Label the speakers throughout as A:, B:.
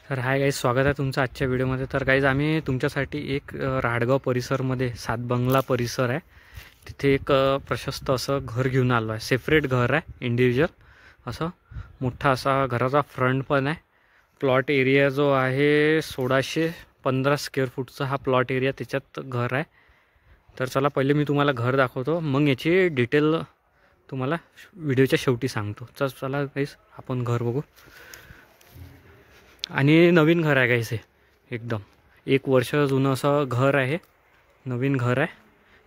A: तर hi guys, स्वागत आहे तुमचं आजच्या व्हिडिओमध्ये. तर गाईज आम्ही तुमच्यासाठी एक राडगाव परिसरमध्ये सातबंगला परिसर आहे, तिथे एक प्रशस्त असं घर घेऊन आलो आहे. सेपरेट घर आहे, इंडिव्हिज्युअल असं मोठा असा घराचा फ्रंट पण आहे. प्लॉट एरिया जो आहे 1615 स्क्वेअर फूटचा हा प्लॉट एरिया, त्याच्यात घर आहे. तर चला पहिले मी तुम्हाला घर दाखवतो, मग याची डिटेल तुम्हाला व्हिडिओच्या शेवटी सांगतो. तर चला गाईज आपण घर बघू. आणि नवीन घर आहे गाईस, हे एकदम 1 वर्ष जुनं असं घर आहे, नवीन घर आहे.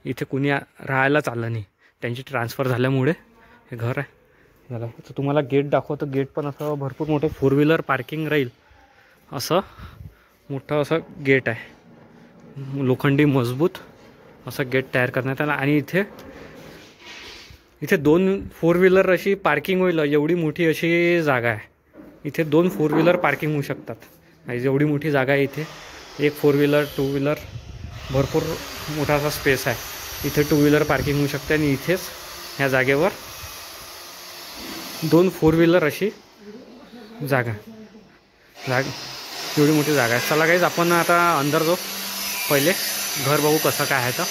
A: इथे कुणी राहायलाच आलं नाही, त्यांची ट्रान्सफर झाल्यामुळे हे घर आहे झालं. तर तुम्हाला गेट दाखवतो. गेट पण असं भरपूर मोठं 4 व्हीलर पार्किंग राहील असं मोठं असं गेट आहे, लोखंडी मजबूत असं गेट तयार करण्यात आलं. आणि इथे 2 4 व्हीलर अशी पार्किंग होईल, एवढी मोठी अशी जागा आहे. इथे 2 4 व्हीलर पार्किंग होऊ शकतात. एवढी मोठी जागा आहे इथे. 1 4 व्हीलर 2 व्हीलर भरपूर मोठा असा स्पेस आहे. इथे 2 व्हीलर पार्किंग होऊ शकते. आणि इथेच ह्या जागेवर 2 4 व्हीलर अशी जागा एवढी मोठी जागा आहे. चला गाईज आपण आता अंदर जाऊ, पहिले घर बघू कसं काय आहे. तर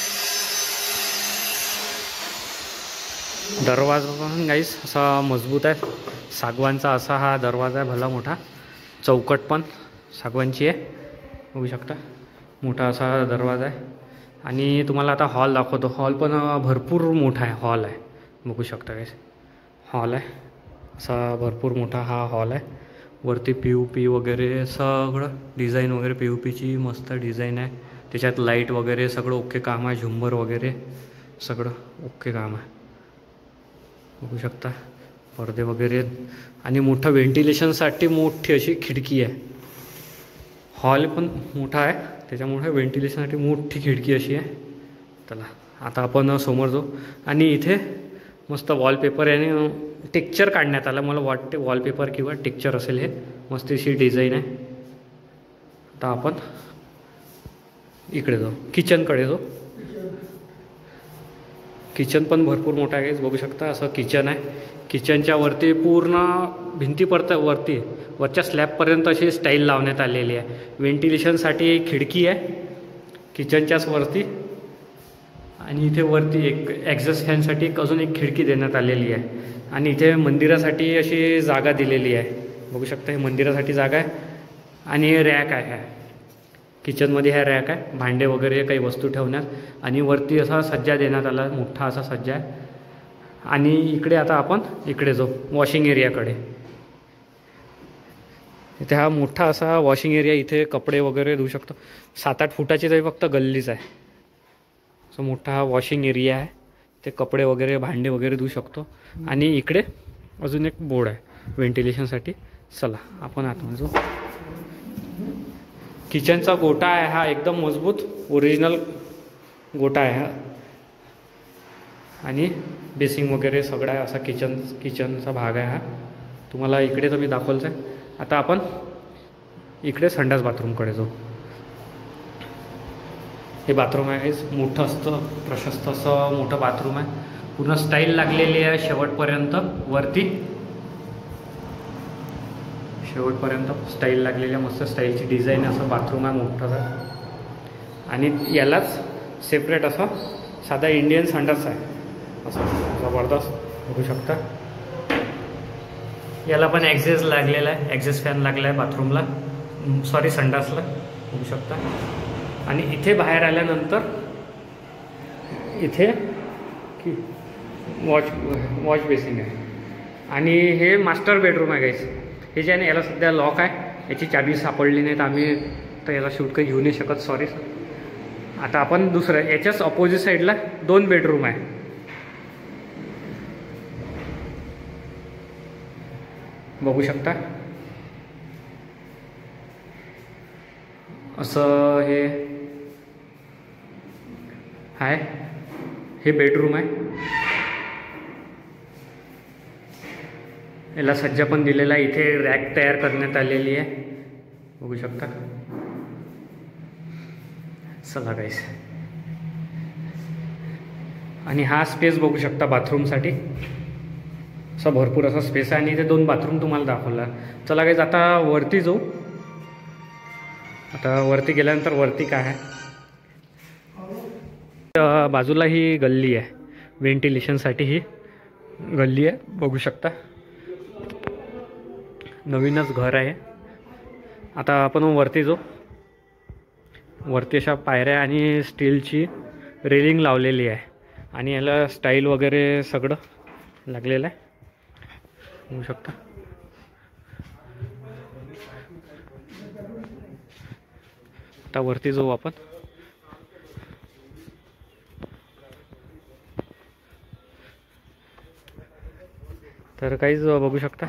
A: दरवाजा पण गाईज असा मजबूत आहे, सागवानचा असा हा दरवाजा आहे, भला मोठा. चौकट पण सागवानची आहे, बघू शकता. मोठा असा दरवाजा आहे. आणि तुम्हाला आता हॉल दाखवतो. हॉल पण भरपूर मोठा आहे, हॉल आहे, बघू शकता गाईज. हॉल आहे असा भरपूर मोठा हा हॉल आहे. वरती POP वगैरे सगळं डिझाईन वगैरे, POPची मस्त डिझाईन आहे. त्याच्यात लाईट वगैरे सगळं ओके काम आहे, झुंबर वगैरे सगळं ओके काम आहे, बघू शकता. पडदे वगैरे आणि मोठं व्हेंटिलेशनसाठी मोठी अशी खिडकी आहे. हॉल पण मोठा आहे, त्याच्यामुळे व्हेंटिलेशनसाठी मोठी खिडकी अशी आहे. चला आता आपण समोर जाऊ. आणि इथे मस्त वॉलपेपर आणि टेक्चर काढण्यात आलं, मला वाटते वॉलपेपर किंवा टेक्चर असेल. हे मस्त अशी डिझाईन आहे. आता आपण इकडे जाऊ, किचनकडे जाऊ. किचन पण भरपूर मोठा आहे, बघू शकता. असं किचन आहे. किचनच्या वरती पूर्ण वरच्या स्लॅबपर्यंत अशी स्टाईल लावण्यात आलेली आहे. व्हेंटिलेशनसाठी खिडकी आहे किचनच्याच वरती. आणि इथे वरती एक एक्झॉस्ट फॅनसाठी अजून एक खिडकी देण्यात आलेली आहे. आणि इथे मंदिरासाठी अशी जागा दिलेली आहे, बघू शकता. हे मंदिरासाठी जागा आहे. आणि रॅक आहे किचनमध्ये. ह्या रॅक आहे भांडे वगैरे काही वस्तू ठेवण्यात. आणि वरती असा सज्जा देण्यात आला, मोठा असा सज्जा आहे. आणि इकडे आता आपण इकडे जाऊ, वॉशिंग एरियाकडे. इथे हा मोठा असा वॉशिंग एरिया, इथे कपडे वगैरे धुवू शकतो. 7-8 फुटाची तरी फक्त गल्लीच आहे. असं मोठा हा वॉशिंग एरिया आहे, ते कपडे वगैरे भांडे वगैरे धुवू शकतो. आणि इकडे अजून एक बोर्ड आहे व्हेंटिलेशनसाठी. चला आपण आतमध्ये जाऊ. किचनचा गोटा आहे हा, एकदम मजबूत ओरिजिनल गोटा आहे हा. आणि बेसिंग वगैरे सगळं आहे, असा किचनचा भाग आहे हा. तुम्हाला इकडे तर मी दाखवलंच आहे. आता आपण इकडे संडास बाथरूमकडे जाऊ. हे बाथरूम आहे, मोठं असतं, प्रशस्त असं मोठं बाथरूम आहे. पूर्ण स्टाईल लागलेली आहे शेवटपर्यंत. शेवटपर्यंत स्टाईल लागलेली आहे, मस्त स्टाईलची डिझाईन असं बाथरूम आहे मोठं. आणि यालाच सेपरेट असं साधा इंडियन संडास आहे, असं जबरदस्त, बघू शकता. याला पण एक्झॉस्ट लागलेला आहे, एक्झॉस्ट फॅन लागला आहे बाथरूमला, सॉरी संडासला, बघू शकता. आणि इथे बाहेर आल्यानंतर इथे वॉश बेसिंग आहे. आणि हे मास्टर बेडरूम आहे गाईस. हे जे आहे ना, याला सध्या लॉक आहे, याची चाबी सापडली नाही तर आम्ही तर याला शूट काही घेऊ नाही शकत, सॉरी सर. आता आपण दुसरं, याच्याच अपोजिट साईडला 2 बेडरूम आहे, बघू शकता. असं हे आहे, हे बेडरूम आहे. याला सज्जा पण दिलेला आहे. इथे रॅक तयार करण्यात आलेली आहे, बघू शकता. चला गाईस. आणि हा स्पेस बघू शकता बाथरूमसाठी, असा भरपूर असा स्पेस आहे. आणि इथे 2 बाथरूम तुम्हाला दाखवला. चला गाईस आता वरती जाऊ. आता वरती गेल्यानंतर वरती काय आहे, बाजूला ही गल्ली आहे, व्हेंटिलेशनसाठी ही गल्ली आहे, बघू शकता. नवीनच घर आहे. आता आपण वरती जाऊ. वरती अशा पायऱ्या आणि स्टीलची रेलिंग लावलेली आहे आणि याला स्टाईल वगैरे सगळं लागलेलं आहे, बघू शकता. आता वरती जाऊ आपण. तर काहीच बघू शकता,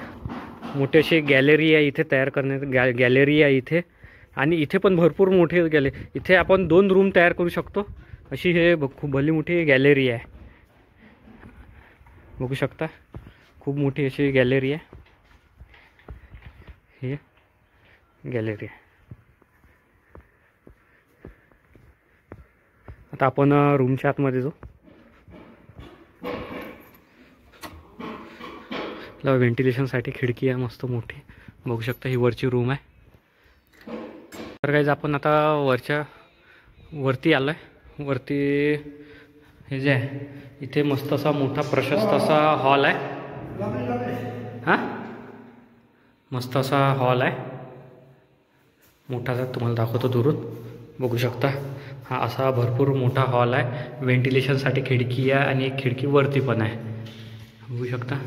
A: मोठी अशी गॅलरी आहे इथे तयार करण्यात, गॅलरी आहे इथे. आणि इथे पण भरपूर मोठी इथे आपण 2 रूम तयार करू शकतो अशी हे खूप भली मोठी गॅलरी आहे, बघू शकता. खूप मोठी अशी गॅलरी आहे, ही गॅलरी आहे. आता आपण रूमच्या आतमध्ये जाऊ. व्हेंटिलेशनसाठी खिडकी आहे मस्त मोठी, बघू शकता. ही वरची रूम आहे. तर काहीच आपण आता वरती आलो आहे. वरती हे जे आहे इथे मस्त असा मोठा प्रशस्त असा हॉल आहे. हां, मस्त असा हॉल आहे मोठासा, तुम्हाला दाखवतो दुरून, बघू शकता. हा असा भरपूर मोठा हॉल आहे. व्हेंटिलेशनसाठी खिडकी आहे आणि एक खिडकी वरती पण आहे, बघू शकता.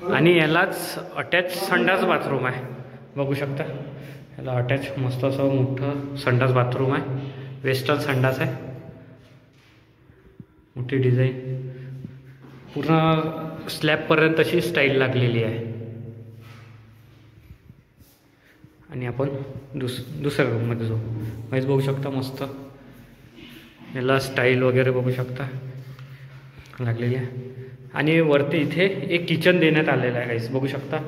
A: आणि यालाच अटॅच संडास बाथरूम आहे, बघू शकता. याला अटॅच मस्त असं मोठं संडास बाथरूम आहे. वेस्टर्न संडास आहे, मोठी डिझाईन, पूर्ण स्लॅबपर्यंत अशी स्टाईल लागलेली आहे. आणि आपण दुसऱ्या रूममध्ये जाऊ. काहीच बघू शकता, मस्त याला स्टाईल वगैरे बघू शकता लागलेली आहे. आणि वरती इथे एक किचन देण्यात आलेलं आहे, काहीच बघू शकता.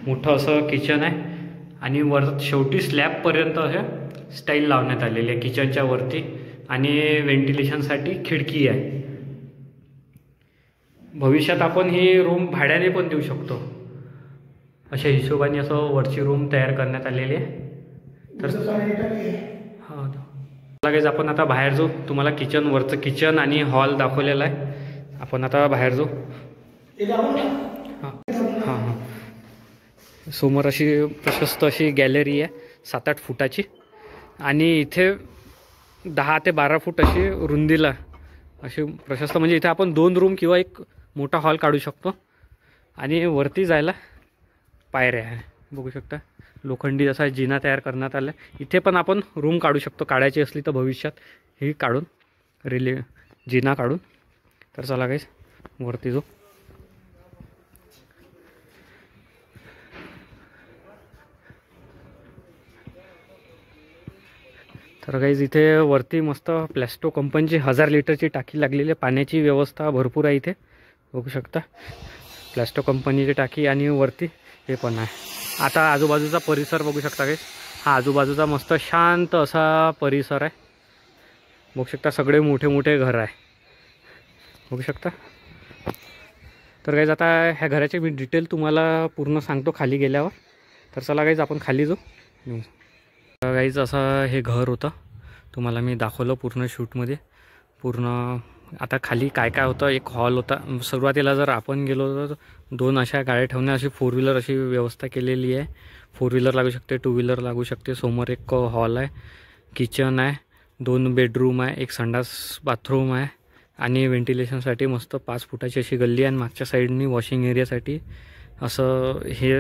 A: मोठं असं किचन आहे आणि शेवटी स्लॅबपर्यंत असं स्टाईल लावण्यात आलेली आहे किचनच्या वरती. आणि व्हेंटिलेशनसाठी खिडकी आहे. भविष्यात आपण ही रूम भाड्याने पण देऊ शकतो, अशा हिशोबाने असं वरची रूम तयार करण्यात आलेली आहे. तर हां, लगेच आपण आता बाहेर जाऊ. तुम्हाला वरचं किचन आणि हॉल दाखवलेला आहे. आपण आता बाहेर जाऊ. हां हां हां, समोर अशी प्रशस्त अशी गॅलरी आहे 7-8 फुटाची. आणि इथे 10 ते 12 फूट अशी रुंदीला अशी प्रशस्त, म्हणजे इथे आपण 2 रूम किंवा एक मोठा हॉल काढू शकतो. आणि वरती जायला पायऱ्या आहे, बघू शकता. लोखंडी असा जिना तयार करण्यात आला आहे. इथे पण आपण रूम काढू शकतो, काढायची असली तर भविष्यात ही काढून जिना काढून. तर चला गाईस वरती जाऊ. तर गाईज इथे वरती मस्त प्लॅस्टो कंपनीची 1000 लिटरची टाकी लागलेली आहे. पाण्याची व्यवस्था भरपूर आहे इथे, बघू शकता. प्लॅस्टो कंपनीची टाकी आणि वरती हे पण आहे. आता आजूबाजूचा परिसर बघू शकता गाईज. हा आजूबाजूचा मस्त शांत असा परिसर आहे, बघू शकता. सगळे मोठे मोठे घर आहे, बघू शकता. तर गाईज आता ह्या घराचे मी डिटेल तुम्हाला पूर्ण सांगतो खाली गेल्यावर. तर चला गाईज आपण खाली जाऊ. गाईज असं हे घर होतं, तुम्हाला मी दाखवलं पूर्ण शूटमध्ये. पूर्ण आता खाली काय काय होतं, एक हॉल होता. सुरुवातीला जर आपण गेलो तर 2 अशा गाड्या ठेवण्या, अशी 4 व्हीलर अशी व्यवस्था केलेली आहे. 4 व्हीलर लागू शकते, 2 व्हीलर लागू शकते. समोर एक हॉल आहे, किचन आहे, 2 बेडरूम आहे, एक संडास बाथरूम आहे. आणि व्हेंटिलेशनसाठी मस्त 5 फुटाची अशी गल्ली आहे. आणि मागच्या साईडनी वॉशिंग एरियासाठी असं हे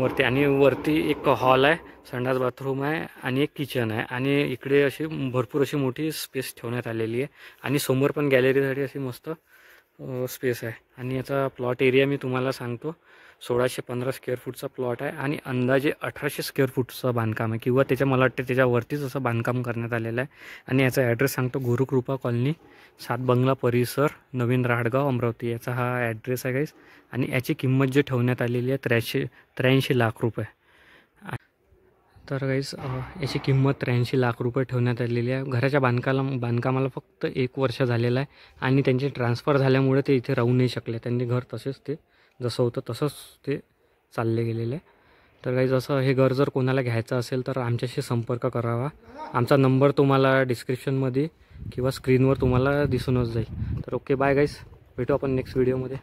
A: वरती. आणि वरती एक हॉल आहे, संडास बाथरूम आहे आणि एक किचन आहे. आणि इकडे अशी भरपूर अशी मोठी स्पेस ठेवण्यात आलेली आहे. आणि समोर पण गॅलरीसाठी अशी मस्त स्पेस आहे. आणि याचा प्लॉट एरिया मी तुम्हाला सांगतो, 1615 स्क्वेअर फूटचा प्लॉट आहे. आणि अंदाजे 1800 स्क्वेअर फूटचं बांधकाम आहे, किंवा मला वाटते त्याच्यावरतीच असं बांधकाम करण्यात आलेलं आहे. आणि याचा ॲड्रेस सांगतो, गुरुकृपा कॉलनी, 7 बंगला परिसर, नवीन राहडगाव, अमरावती. याचा हा ॲड्रेस आहे गाईस. आणि याची किंमत जी ठेवण्यात आलेली आहे 83 लाख रुपये. तर गाईस याची किंमत 83 लाख रुपये ठेवण्यात आलेली आहे. घराच्या बांधकामाला फक्त 1 वर्ष झालेलं आहे. आणि त्यांचे ट्रान्सफर झाल्यामुळे ते इथे राहू नाही शकले. त्यांनी घर तसेच ते जसं होतं तसंच ते चालले गेलेले आहे. तर गाईज असं हे घर जर कोणाला घ्यायचं असेल तर आमच्याशी संपर्क करावा. आमचा नंबर तुम्हाला डिस्क्रिप्शनमध्ये किंवा स्क्रीनवर तुम्हाला दिसूनच जाईल. तर ओके बाय गाईज, भेटू आपण नेक्स्ट व्हिडिओमध्ये.